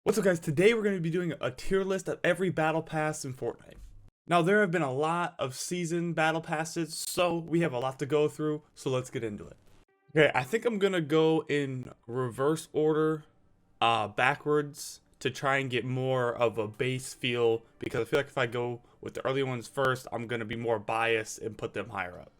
What's up, guys? Today we're going to be doing a tier list of every battle pass in Fortnite. Now, there have been a lot of season battle passes, so we have a lot to go through, so let's get into it. Okay, I think I'm going to go in reverse order, backwards, to try and get more of a base feel, because I feel like if I go with the early ones first, I'm going to be more biased and put them higher up.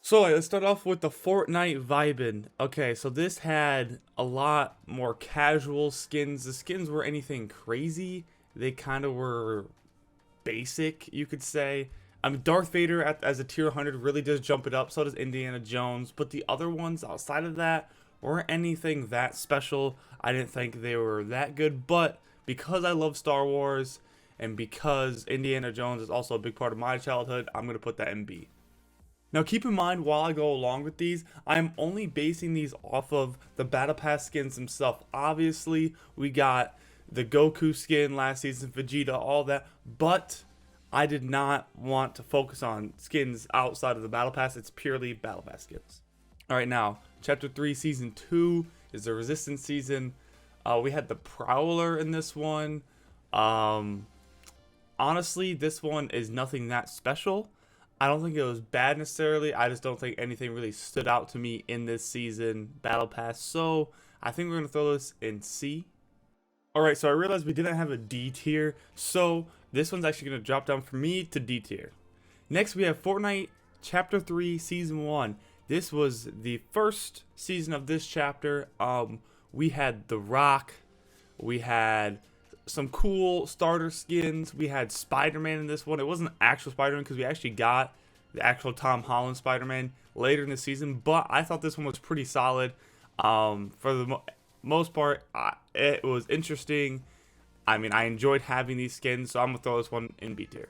So let's start off with the Fortnite vibin'. Okay, so this had a lot more casual skins. The skins were anything crazy. They kind of were basic, you could say. Darth Vader as a tier 100 really does jump it up. So does Indiana Jones. But the other ones outside of that weren't anything that special. I didn't think they were that good. But because I love Star Wars and because Indiana Jones is also a big part of my childhood, I'm going to put that in B. Now keep in mind, while I go along with these, I am only basing these off of the Battle Pass skins themselves. Obviously, we got the Goku skin last season, Vegeta, all that, but I did not want to focus on skins outside of the Battle Pass. It's purely Battle Pass skins. Alright, now, Chapter 3, Season 2 is the Resistance season. We had the Prowler in this one. Honestly, this one is nothing that special. I don't think it was bad necessarily. I just don't think anything really stood out to me in this season Battle Pass. So I think we're going to throw this in C. Alright, so I realized we didn't have a D tier. So this one's actually going to drop down for me to D tier. Next, we have Fortnite Chapter 3 Season 1. This was the first season of this chapter. We had The Rock. We had some cool starter skins. We had Spider-Man in this one. It wasn't actual Spider-Man because we actually got the actual Tom Holland Spider-Man later in the season, but I thought this one was pretty solid. For the most part, it was interesting. I mean, I enjoyed having these skins, so I'm gonna throw this one in B tier.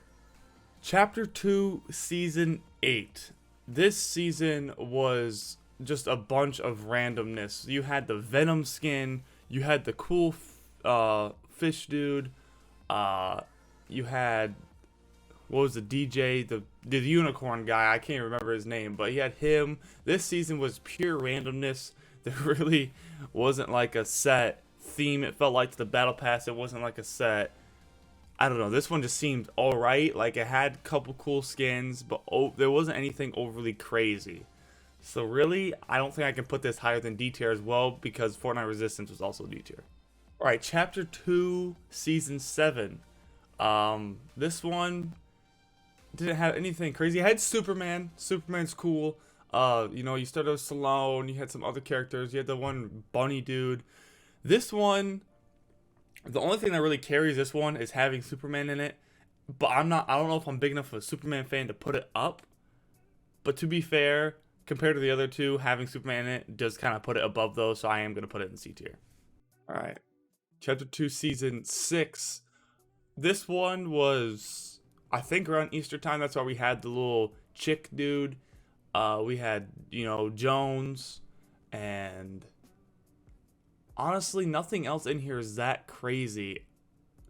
Chapter 2 Season 8. This season was just a bunch of randomness. You had the Venom skin, you had the cool fish dude, you had, what was the DJ, the unicorn guy, I can't remember his name, but he had him. This season was pure randomness. There really wasn't like a set theme. It felt like to the Battle Pass, it wasn't like a set, I don't know, this one just seemed alright. Like, it had a couple cool skins, but there wasn't anything overly crazy. So really, I don't think I can put this higher than D tier as well, because Fortnite Resistance was also D tier. Alright, Chapter 2, Season 7. This one didn't have anything crazy. It had Superman. Superman's cool. You started with Stallone. You had some other characters. You had the one bunny dude. This one, the only thing that really carries this one is having Superman in it. But I don't know if I'm big enough of a Superman fan to put it up. But to be fair, compared to the other two, having Superman in it does kind of put it above those. So I am going to put it in C tier. Alright. Chapter 2, Season 6. This one was, I think, around Easter time. That's why we had the little chick dude. We had, Jones. And honestly, nothing else in here is that crazy,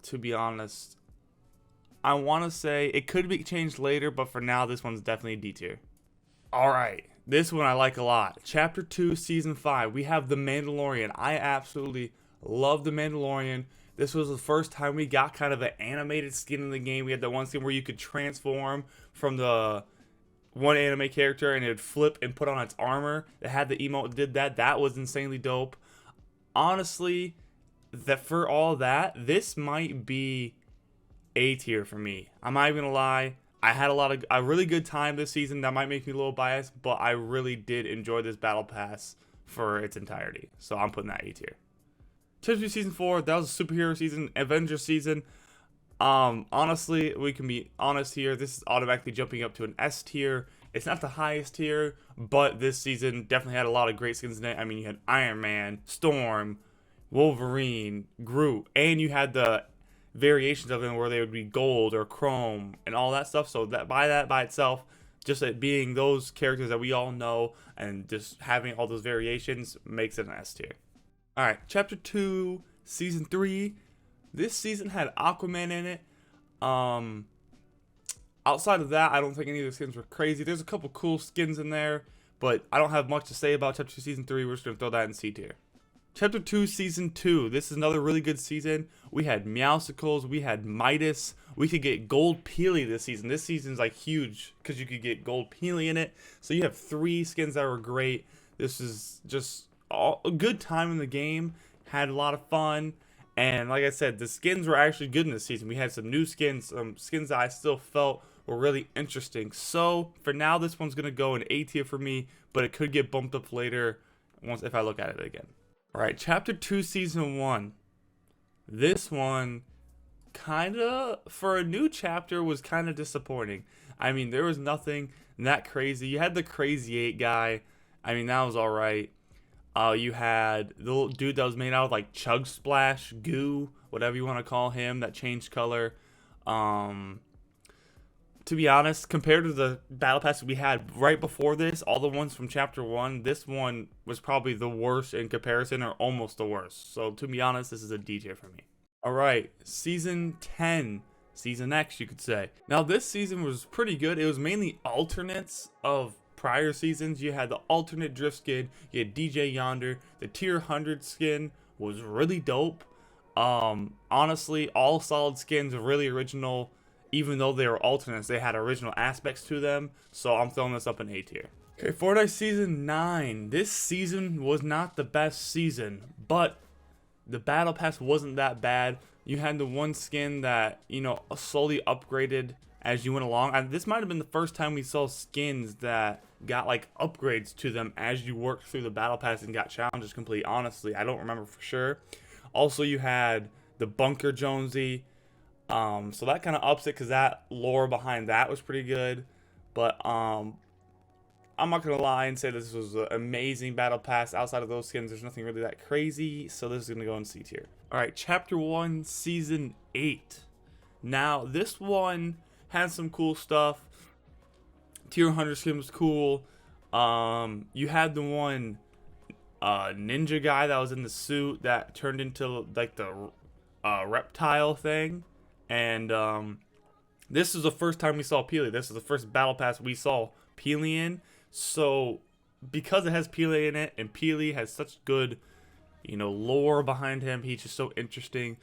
to be honest. I want to say it could be changed later, but for now, this one's definitely D tier. Alright, this one I like a lot. Chapter 2, Season 5. We have The Mandalorian. I absolutely love The Mandalorian. This was the first time we got kind of an animated skin in the game. We had that one skin where you could transform from the one anime character and it would flip and put on its armor. It had the emote that did that. That was insanely dope. Honestly, that for all that, this might be A tier for me. I'm not even gonna lie. I had a really good time this season. That might make me a little biased, but I really did enjoy this Battle Pass for its entirety. So I'm putting that A tier. Chapter 2 Season 4, that was a superhero season, Avengers season. Honestly, we can be honest here. This is automatically jumping up to an S tier. It's not the highest tier, but this season definitely had a lot of great skins in it. I mean, you had Iron Man, Storm, Wolverine, Groot, and you had the variations of them where they would be gold or chrome and all that stuff. So that by itself, just it being those characters that we all know and just having all those variations makes it an S tier. Alright, Chapter 2, Season 3. This season had Aquaman in it. Outside of that, I don't think any of the skins were crazy. There's a couple cool skins in there, but I don't have much to say about Chapter 2, Season 3. We're just going to throw that in C tier. Chapter 2, Season 2. This is another really good season. We had Meowsicles, we had Midas. We could get Gold Peely this season. This season's like huge because you could get Gold Peely in it. So you have 3 skins that were great. This is just a good time in the game. Had a lot of fun. And like I said, the skins were actually good in this season. We had some new skins, some skins that I still felt were really interesting. So for now, this one's going to go in A tier for me, but it could get bumped up later once if I look at it again. Alright, Chapter 2, Season 1. This one, kinda, for a new chapter, was kinda disappointing. I mean, there was nothing that crazy. You had the Crazy 8 guy. I mean, that was alright. You had the little dude that was made out of, like, Chug Splash, goo, whatever you want to call him, that changed color. To be honest, compared to the battle pass we had right before this, all the ones from chapter 1, this one was probably the worst in comparison, or almost the worst. So to be honest, this is a D tier for me. Alright, Season 10. Season X, you could say. Now this season was pretty good. It was mainly alternates of prior seasons. You had the alternate drift skin, you had DJ Yonder. The tier 100 skin was really dope. Honestly, all solid skins are really original. Even though they were alternates, they had original aspects to them. So I'm throwing this up in A tier. Okay, Fortnite Season 9. This season was not the best season, but the Battle Pass wasn't that bad. You had the one skin that, you know, slowly upgraded as you went along. And this might have been the first time we saw skins that got, like, upgrades to them as you worked through the Battle Pass and got challenges complete. Honestly, I don't remember for sure. Also, you had the Bunker Jonesy. So that kind of ups it because that lore behind that was pretty good. But I'm not going to lie and say this was an amazing battle pass. Outside of those skins, there's nothing really that crazy. So this is going to go in C tier. Alright, Chapter 1, Season 8. Now, this one has some cool stuff. Tier 100 skin was cool. You had the one ninja guy that was in the suit that turned into like the reptile thing. And this is the first time we saw Peely. This is the first battle pass we saw Peely in. So because it has Peely in it, and Peely has such good, you know, lore behind him, he's just so interesting.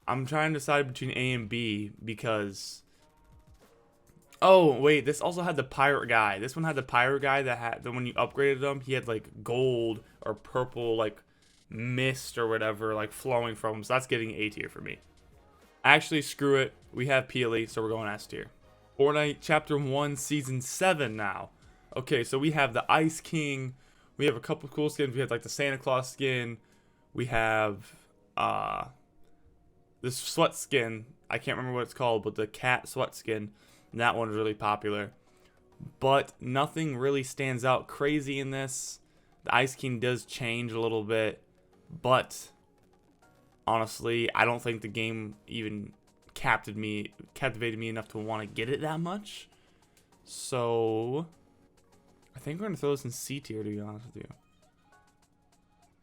I'm trying to decide between A and B because, oh wait, this also had the pirate guy. This one had the pirate guy that had, when you upgraded him, he had like gold or purple like mist or whatever like flowing from him. So that's getting A tier for me. Actually, screw it. We have Peely, so we're going S tier. Fortnite Chapter 1, Season 7 now. Okay, so we have the Ice King. We have a couple cool skins. We have like the Santa Claus skin. We have this sweat skin. I can't remember what it's called, but the cat sweat skin. That one is really popular. But nothing really stands out crazy in this. The Ice King does change a little bit, but honestly, I don't think the game even captivated me enough to want to get it that much. So I think we're gonna throw this in C tier, to be honest with you.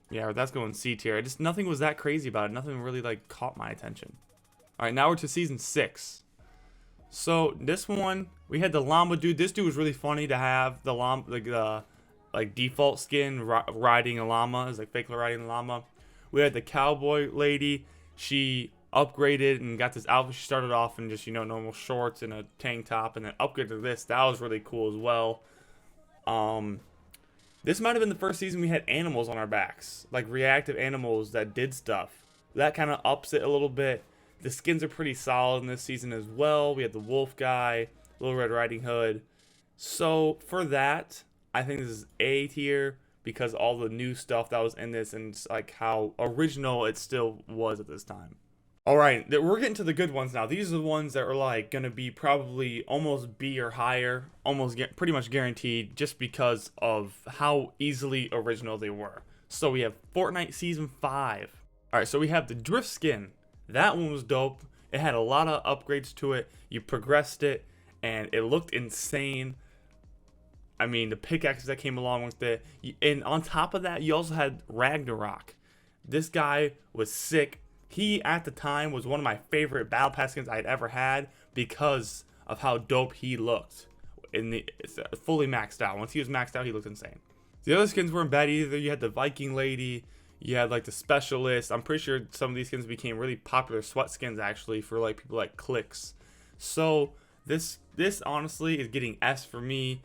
Yeah, that's going C tier. Nothing was that crazy about it. Nothing really like caught my attention. All right, now we're to Season 6. So this one, we had the llama dude. This dude was really funny to have. The llama, like default skin riding a llama, is like fake riding a llama. We had the cowboy lady. She upgraded and got this outfit. She started off in just, you know, normal shorts and a tank top, and then upgraded to this. That was really cool as well. This might have been the first season we had animals on our backs, like reactive animals that did stuff. That kind of ups it a little bit. The skins are pretty solid in this season as well. We had the wolf guy, Little Red Riding Hood. So for that, I think this is A tier because all the new stuff that was in this and like how original it still was at this time. All right, we're getting to the good ones now. These are the ones that are like going to be probably almost B or higher, pretty much guaranteed, just because of how easily original they were. So we have Fortnite Season 5. All right, so we have the drift skin. That one was dope. It had a lot of upgrades to it. You progressed it, and it looked insane. I mean, the pickaxes that came along with it. And on top of that, you also had Ragnarok. This guy was sick. He, at the time, was one of my favorite Battle Pass skins I'd ever had because of how dope he looked. Fully maxed out. Once he was maxed out, he looked insane. The other skins weren't bad either. You had the Viking lady, you had like the specialist. I'm pretty sure some of these skins became really popular sweat skins actually for like people like clicks. So this honestly is getting S for me.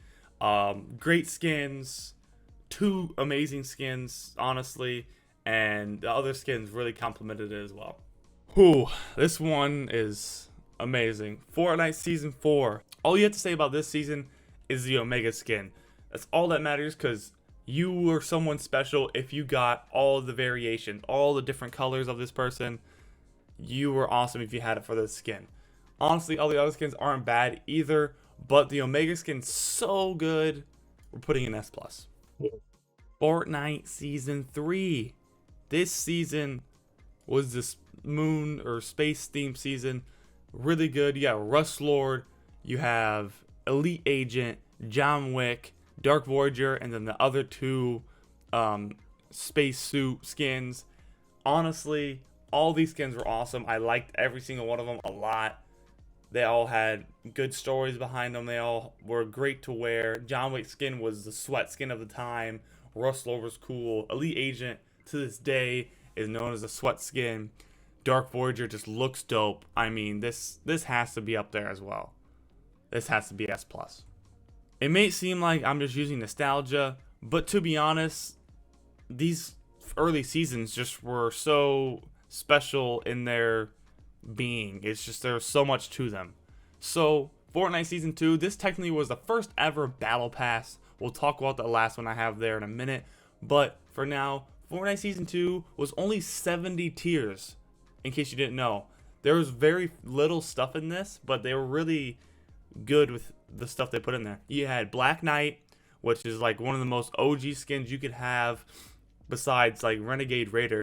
Great skins, two amazing skins honestly, and the other skins really complemented it as well. Whew, this one is amazing. Fortnite Season 4. All you have to say about this season is the Omega skin. That's all that matters, because you were someone special if you got all the variations, all the different colors of this person. You were awesome if you had it for this skin. Honestly, all the other skins aren't bad either, but the Omega skin's so good, we're putting an S+. Fortnite Season 3. This season was this moon or space themed season. Really good. You got Rust Lord, you have Elite Agent, John Wick, Dark Voyager, and then the other two space suit skins. Honestly, all these skins were awesome. I liked every single one of them a lot. They all had good stories behind them. They all were great to wear. John Wick skin was the sweat skin of the time. Rust Lord was cool. Elite Agent to this day is known as a sweat skin. Dark Voyager just looks dope. I mean, this has to be up there as well. This has to be S+. It may seem like I'm just using nostalgia, but to be honest, these early seasons just were so special in their being. It's just there's so much to them. So Fortnite Season 2, this technically was the first ever battle pass. We'll talk about the last one I have there in a minute, but for now, Fortnite Season 2 was only 70 tiers, in case you didn't know. There was very little stuff in this, but they were really good with the stuff they put in there. You had Black Knight, which is like one of the most OG skins you could have besides like Renegade Raider.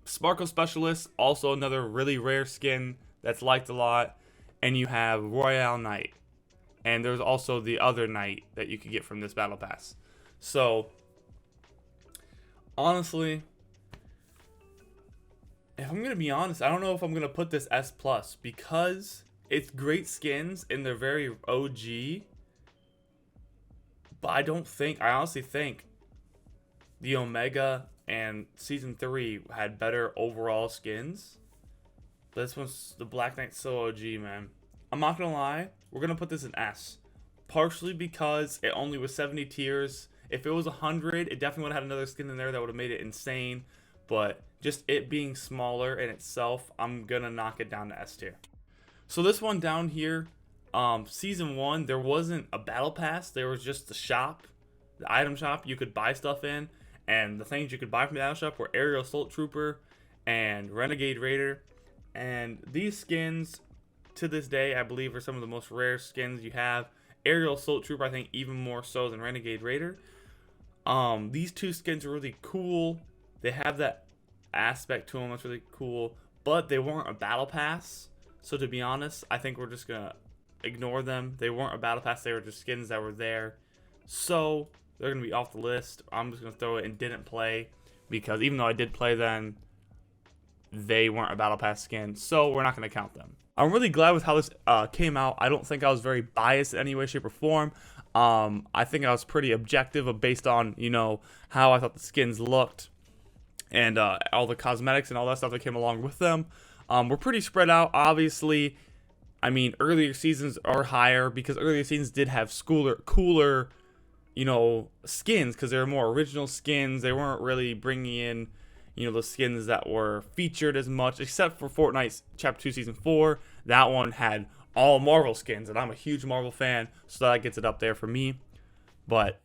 Sparkle Specialist, also another really rare skin that's liked a lot. And you have Royale Knight. And there's also the other knight that you could get from this battle pass. So honestly, if I'm gonna be honest, I don't know if I'm gonna put this S+, because it's great skins and they're very OG. But I honestly think the Omega and Season 3 had better overall skins. But this one's, the Black Knight's so OG, man. I'm not gonna lie, we're gonna put this in S. Partially because it only was 70 tiers. If it was 100, it definitely would have had another skin in there that would have made it insane. But just it being smaller in itself, I'm gonna knock it down to S tier. So this one down here, Season 1, there wasn't a battle pass. There was just the shop, the item shop you could buy stuff in. And the things you could buy from the item shop were Aerial Assault Trooper and Renegade Raider. And these skins, to this day, I believe are some of the most rare skins you have. Aerial Assault Trooper, I think, even more so than Renegade Raider. These two skins are really cool. They have that aspect to them that's really cool, but they weren't a battle pass. So to be honest, I think we're just gonna ignore them. They weren't a battle pass. They were just skins that were there. So they're gonna be off the list. I'm just gonna throw it in didn't play, because even though I did play them, they weren't a battle pass skin, so we're not going to count them. I'm really glad with how this came out. I don't think I was very biased in any way, shape, or form. I think I was pretty objective based on, you know, how I thought the skins looked and all the cosmetics and all that stuff that came along with them. We're pretty spread out, obviously. I mean, earlier seasons are higher because earlier seasons did have cooler, you know, skins, because they were more original skins. They weren't really bringing in, you know, the skins that were featured as much, except for Fortnite's Chapter 2 Season 4. That one had all Marvel skins, and I'm a huge Marvel fan, so that gets it up there for me. But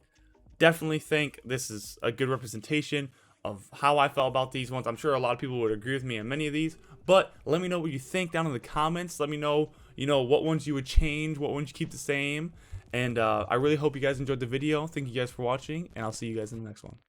definitely think this is a good representation of how I felt about these ones. I'm sure a lot of people would agree with me on many of these, but let me know what you think down in the comments. Let me know, you know, what ones you would change, what ones you keep the same. And I really hope you guys enjoyed the video. Thank you guys for watching, and I'll see you guys in the next one.